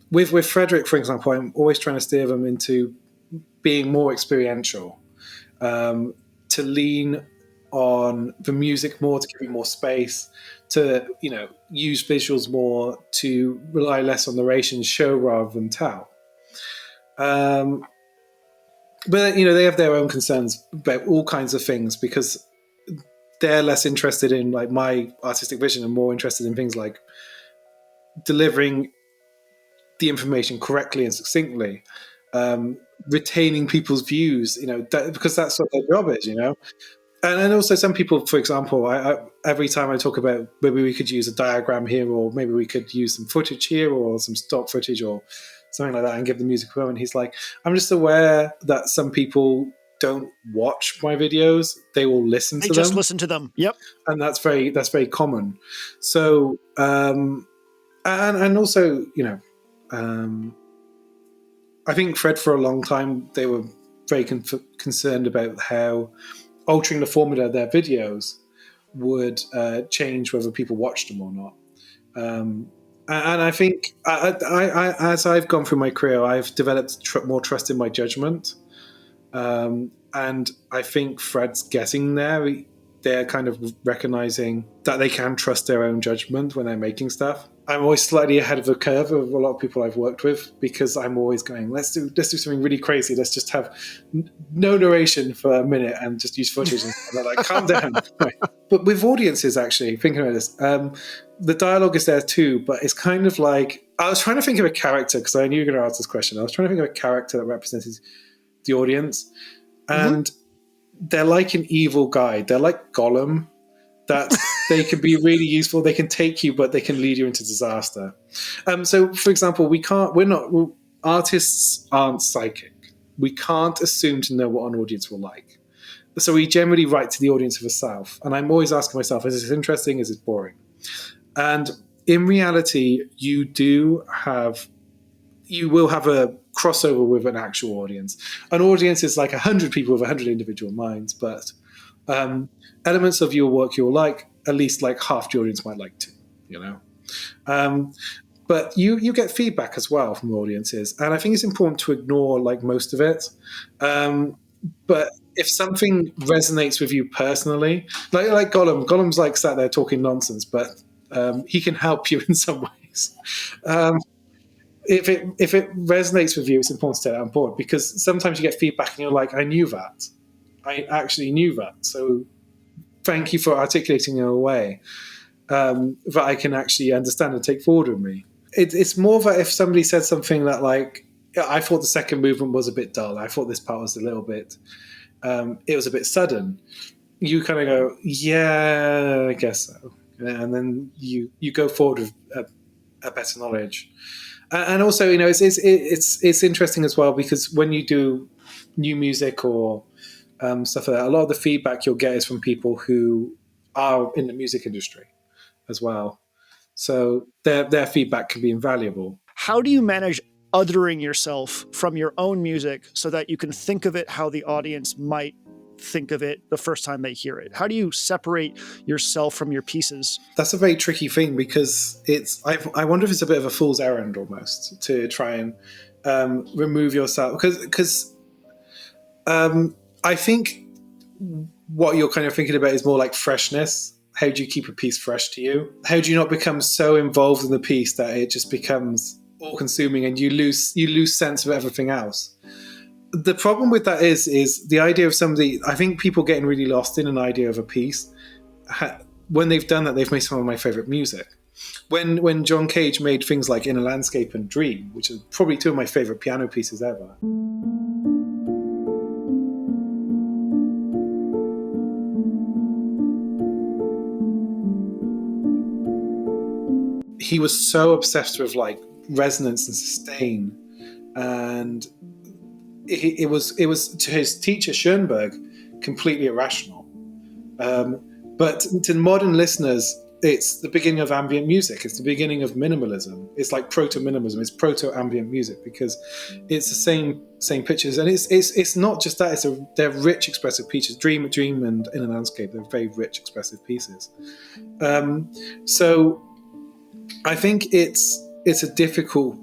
With Frederick, for example, I'm always trying to steer them into being more experiential, to lean on the music more, to give you more space, to use visuals more, to rely less on narration, show rather than tell. But they have their own concerns about all kinds of things, because they're less interested in my artistic vision and more interested in things like delivering the information correctly and succinctly, retaining people's views, because that's what their job is, And also some people, for example, I every time I talk about maybe we could use a diagram here, or maybe we could use some footage here, or some stock footage or something like that, and give the music a moment, he's like, I'm just aware that some people don't watch my videos; they will listen to them. They just listen to them. Yep, and that's very common. So, and also, I think Fred, for a long time, they were very concerned about how altering the format of their videos would change whether people watched them or not. And I think I, as I've gone through my career, I've developed more trust in my judgment. And I think Fred's getting there. they're kind of recognizing that they can trust their own judgment when they're making stuff. I'm always slightly ahead of the curve of a lot of people I've worked with, because I'm always going, let's do something really crazy. Let's just have no narration for a minute and just use footage. And they're like, calm down. Right. But with audiences, actually, thinking about this, the dialogue is there too, but it's kind of like, I was trying to think of a character, because I knew you were going to ask this question. I was trying to think of a character that represented the audience. And they're like an evil guy. They're like Gollum. That they can be really useful. They can take you, but they can lead you into disaster. So, for example, artists aren't psychic. We can't assume to know what an audience will like. So we generally write to the audience of a self. And I'm always asking myself, is this interesting? Is it boring? And in reality, you will have a crossover with an actual audience. An audience is like 100 people with 100 individual minds, but elements of your work you'll like, at least like half the audience might like too, but you get feedback as well from audiences, and I think it's important to ignore like most of it, but if something resonates with you personally, like Gollum's like sat there talking nonsense, but he can help you in some ways. If it resonates with you, it's important to take that on board, because sometimes you get feedback and you're like, I actually knew that. So thank you for articulating it in a way that I can actually understand and take forward with me. It's more that if somebody said something that like, I thought the second movement was a bit dull, I thought this part was a little bit, it was a bit sudden, you kind of go, yeah, I guess so. And then you go forward with a better knowledge. And also, it's interesting as well, because when you do new music or stuff like that, a lot of the feedback you'll get is from people who are in the music industry as well. So their feedback can be invaluable. How do you manage othering yourself from your own music so that you can think of it how the audience might think of it the first time they hear it? How do you separate yourself from your pieces? That's a very tricky thing, because I wonder if it's a bit of a fool's errand almost to try and remove yourself, because I think what you're kind of thinking about is more like freshness. How do you keep a piece fresh to you? How do you not become so involved in the piece that it just becomes all-consuming and you lose sense of everything else? The problem with that is the idea of somebody, I think people getting really lost in an idea of a piece. When they've done that, they've made some of my favorite music. When John Cage made things like In a Landscape and Dream, which are probably two of my favorite piano pieces ever. He was so obsessed with like resonance and sustain, and it was to his teacher Schoenberg completely irrational. But to modern listeners, it's the beginning of ambient music. It's the beginning of minimalism. It's like proto-minimalism. It's proto-ambient music, because it's the same pitches, and it's not just that. They're rich, expressive pieces. Dream and In a Landscape. They're very rich, expressive pieces. So I think it's a difficult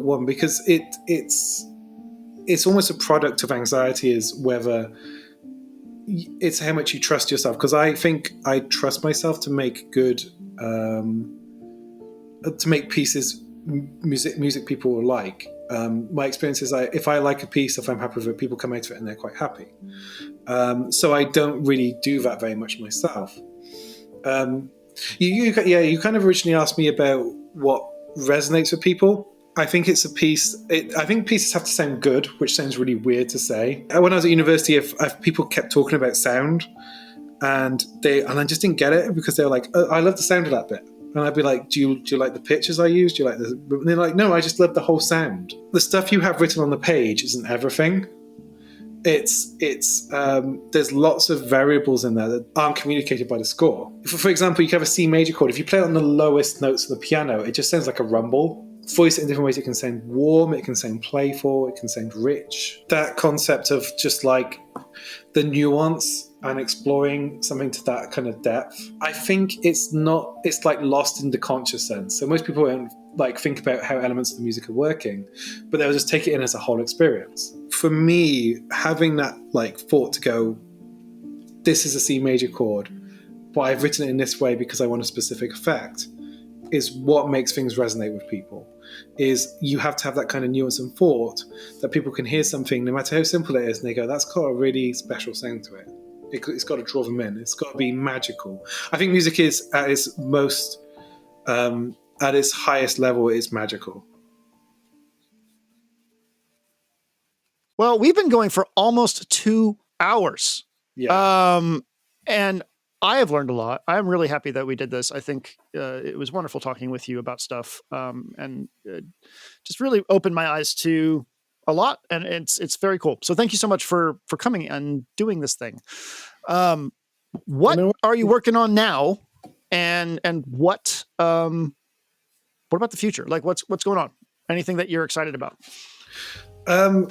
one, because it's almost a product of anxiety, is whether it's how much you trust yourself. Because I think I trust myself to make good, to make pieces, music people will like. My experience is if I like a piece, if I'm happy with it, people come out of it and they're quite happy. So I don't really do that very much myself. You kind of originally asked me about what resonates with people. I think it's a piece. I think pieces have to sound good, which sounds really weird to say. When I was at university, if people kept talking about sound, and I just didn't get it, because they were like, oh, I love the sound of that bit. And I'd be like, do you like the pitches I used? Do you like the? And they're like, no, I just love the whole sound. The stuff you have written on the page isn't everything. There's lots of variables in there that aren't communicated by the score. For example, you can have a C major chord. If you play it on the lowest notes of the piano, it just sounds like a rumble. Voice it in different ways. It can sound warm, it can sound playful, it can sound rich. That concept of just like the nuance and exploring something to that kind of depth, I think it's like lost in the conscious sense. So most people don't like think about how elements of the music are working, but they'll just take it in as a whole experience. For me, having that like thought to go, this is a C major chord, but I've written it in this way because I want a specific effect, is what makes things resonate with people. Is you have to have that kind of nuance and thought that people can hear something, no matter how simple it is, and they go, that's got a really special sound to it. It's got to draw them in. It's got to be magical. I think music is at its most, at its highest level, is magical. Well, we've been going for almost 2 hours. Yeah. And I have learned a lot. I'm really happy that we did this. I think it was wonderful talking with you about stuff, and just really opened my eyes to a lot. And it's very cool. So thank you so much for coming and doing this thing. What are you working on now? And what about the future? Like what's going on? Anything that you're excited about? I'm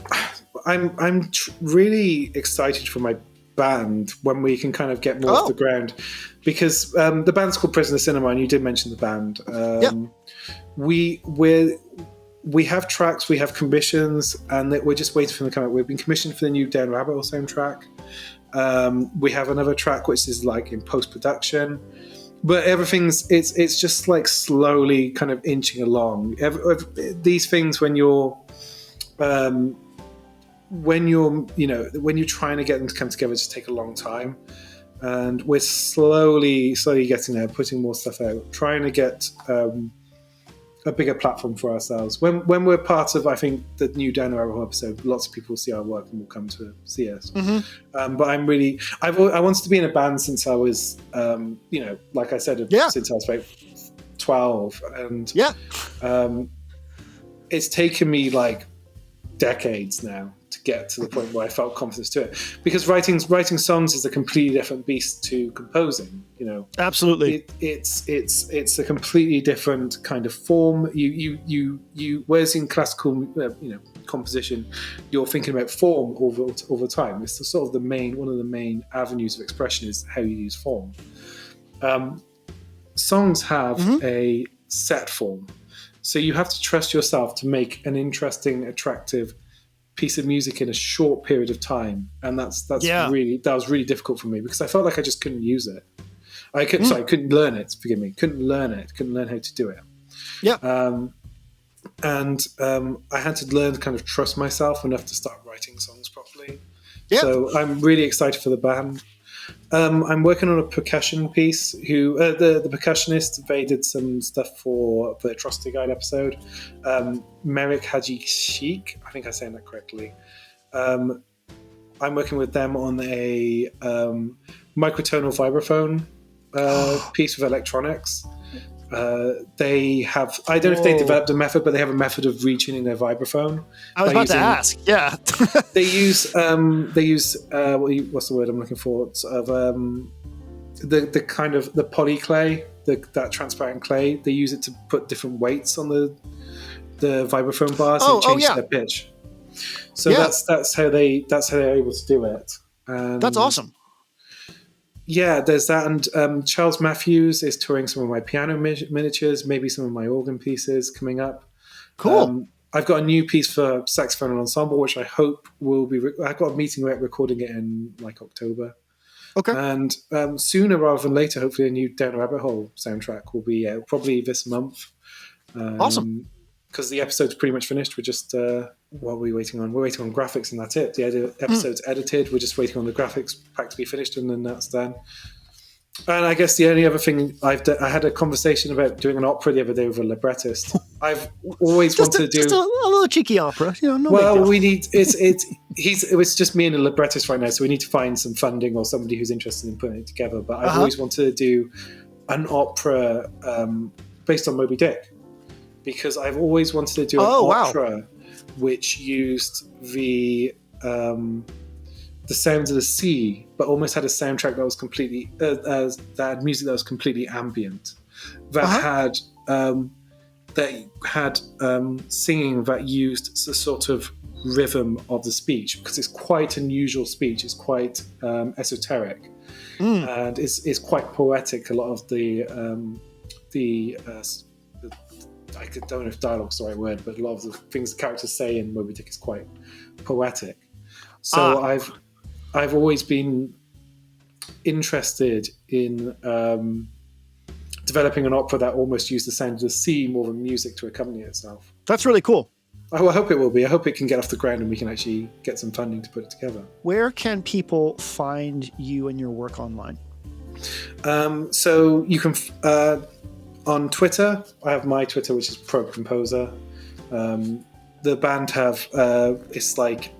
really excited for my band when we can kind of get more off the ground, because the band's called Prisoner Cinema, and you did mention the band. We have tracks, we have commissions, and we're just waiting for them to come out. We've been commissioned for the new Down Rabbit Hole soundtrack. We have another track which is like in post-production, but it's just like slowly kind of inching along. These things, when you're trying to get them to come together, just take a long time. And we're slowly getting there, putting more stuff out, trying to get a bigger platform for ourselves. When we're part of, I think, the new Down the Rabbit Hole episode, lots of people will see our work and will come to see us. Mm-hmm. But I wanted to be in a band since I was, like I said, since I was about 12. And it's taken me like decades now to get to the point where I felt confidence to it, because writing songs is a completely different beast to composing. Absolutely, it's a completely different kind of form. You whereas in classical composition, you're thinking about form all the time. It's one of the main avenues of expression is how you use form. Songs have a set form, so you have to trust yourself to make an interesting, attractive piece of music in a short period of time, and that was really difficult for me, because I felt like I just couldn't use it. I couldn't learn it. Forgive me, couldn't learn how to do it. I had to learn to kind of trust myself enough to start writing songs properly. So I'm really excited for the band. I'm working on a percussion piece. The percussionist, they did some stuff for the Atrocity Guide episode. Merrick Haji Sheik, I think I'm saying that correctly. I'm working with them on a microtonal vibraphone piece with electronics. They have, I don't know if they developed a method, but they have a method of retuning their vibraphone. I was about to ask. Yeah. they use what's the word I'm looking for? Sort of the kind of the poly clay, that transparent clay. They use it to put different weights on the vibraphone bars and change their pitch. So that's how they're able to do it. And that's awesome. Yeah, there's that, and Charles Matthews is touring some of my piano miniatures, maybe some of my organ pieces coming up. Cool. I've got a new piece for saxophone and ensemble, which I hope will be. I've got a meeting about recording it in like October. Okay. And sooner rather than later, hopefully, a new Down the Rabbit Hole soundtrack will be out probably this month. Awesome. Because the episode's pretty much finished. We're just what are we waiting on? We're waiting on graphics, and that's it. The episode's edited. We're just waiting on the graphics pack to be finished, and then that's done. And I guess the only other thing I had a conversation about doing an opera the other day with a librettist. I've always wanted to do a little cheeky opera. We need it was just me and a librettist right now, so we need to find some funding or somebody who's interested in putting it together. But I've always wanted to do an opera based on Moby Dick, because I've always wanted to do an opera which used the sounds of the sea, but almost had a soundtrack that was completely that had music that was completely ambient, that had singing that used the sort of rhythm of the speech, because it's quite unusual speech. It's quite esoteric, and it's quite poetic. A lot of I don't know if dialogue's the right word, but a lot of the things the characters say in Moby Dick is quite poetic. So I've always been interested in developing an opera that almost used the sound of the sea more than music to accompany itself. That's really cool. I hope it will be. I hope it can get off the ground and we can actually get some funding to put it together. Where can people find you and your work online? So you can on Twitter. I have my Twitter, which is Probert Composer. The band have it's like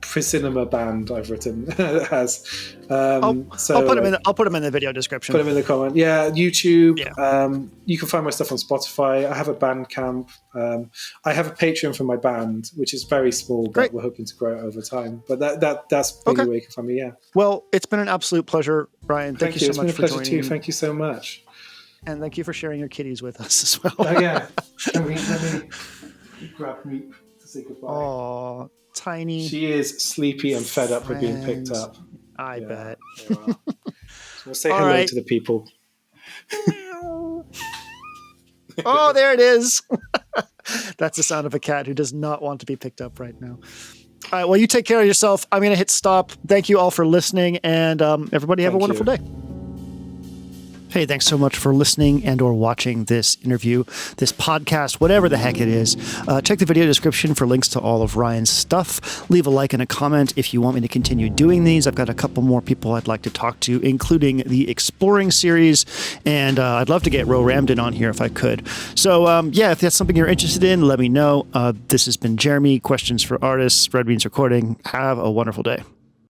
Precinema band I've written has. I'll put them in the video description. Put them in the comment. Yeah, YouTube. Yeah. You can find my stuff on Spotify. I have a Bandcamp. I have a Patreon for my band, which is very small, but Great. we're hoping to grow it over time. But that's really where you can find me. Yeah. Well, it's been an absolute pleasure, Ryan. Thank you so It's much been a for pleasure joining. too. Thank you so much. And thank you for sharing your kitties with us as well. Oh yeah. Let me grab me to say goodbye. Oh, tiny. She is sleepy and fed up with being picked up. I bet. Yeah, well. We'll say All hello right. to the people. Oh, there it is. That's the sound of a cat who does not want to be picked up right now. All right. Well, you take care of yourself. I'm going to hit stop. Thank you all for listening, and everybody have a wonderful day. Hey, thanks so much for listening and or watching this interview, this podcast, whatever the heck it is. Check the video description for links to all of Ryan's stuff. Leave a like and a comment if you want me to continue doing these. I've got a couple more people I'd like to talk to, including the Exploring series, and I'd love to get Ro Ramden on here if I could. So, yeah, if that's something you're interested in, let me know. This has been Jeremy, Questions for Artists, Red Means Recording. Have a wonderful day.